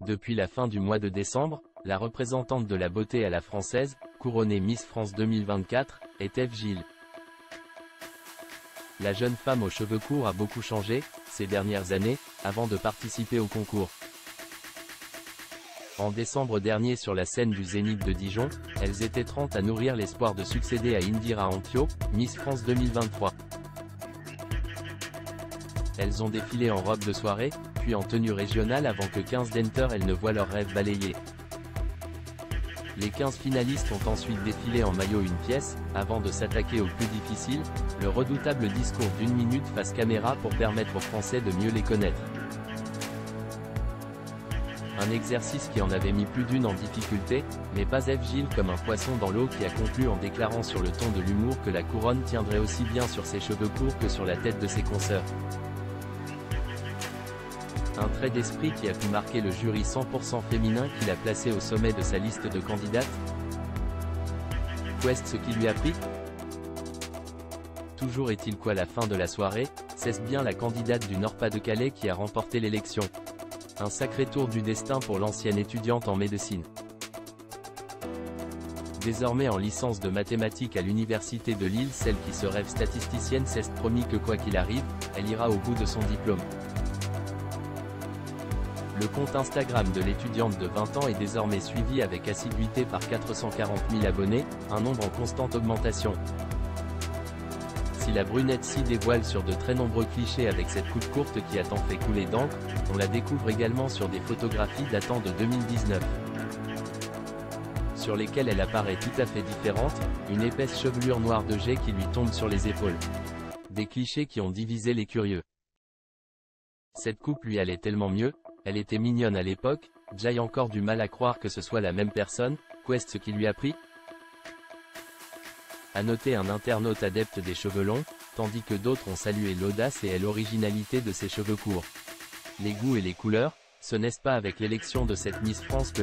Depuis la fin du mois de décembre, la représentante de la beauté à la française, couronnée Miss France 2024, est Eve Gilles. La jeune femme aux cheveux courts a beaucoup changé, ces dernières années, avant de participer au concours. En décembre dernier sur la scène du Zénith de Dijon, elles étaient 30 à nourrir l'espoir de succéder à Indira Ampio, Miss France 2023. Elles ont défilé en robe de soirée, puis en tenue régionale avant que 15 d'entre elles ne voient leurs rêves balayés. Les 15 finalistes ont ensuite défilé en maillot une pièce, avant de s'attaquer au plus difficile, le redoutable discours d'1 minute face caméra pour permettre aux Français de mieux les connaître. Un exercice qui en avait mis plus d'une en difficulté, mais pas Eve Gilles comme un poisson dans l'eau qui a conclu en déclarant sur le ton de l'humour que la couronne tiendrait aussi bien sur ses cheveux courts que sur la tête de ses consoeurs. Un trait d'esprit qui a pu marquer le jury 100% féminin qui l'a placé au sommet de sa liste de candidates. Qu'est-ce ce qui lui a pris? Toujours est-il qu'à la fin de la soirée, c'est bien la candidate du Nord-Pas-de-Calais qui a remporté l'élection. Un sacré tour du destin pour l'ancienne étudiante en médecine. Désormais en licence de mathématiques à l'université de Lille, celle qui se rêve statisticienne s'est promis que quoi qu'il arrive, elle ira au bout de son diplôme. Le compte Instagram de l'étudiante de 20 ans est désormais suivi avec assiduité par 440 000 abonnés, un nombre en constante augmentation. Si la brunette s'y dévoile sur de très nombreux clichés avec cette coupe courte qui a tant fait couler d'encre, on la découvre également sur des photographies datant de 2019. Sur lesquelles elle apparaît tout à fait différente, une épaisse chevelure noire de jet qui lui tombe sur les épaules. Des clichés qui ont divisé les curieux. Cette coupe lui allait tellement mieux, elle était mignonne à l'époque, j'aille encore du mal à croire que ce soit la même personne, qu'est-ce ce qui lui a pris? A noter un internaute adepte des cheveux longs, tandis que d'autres ont salué l'audace et l'originalité de ses cheveux courts. Les goûts et les couleurs, ce n'est pas avec l'élection de cette Miss France que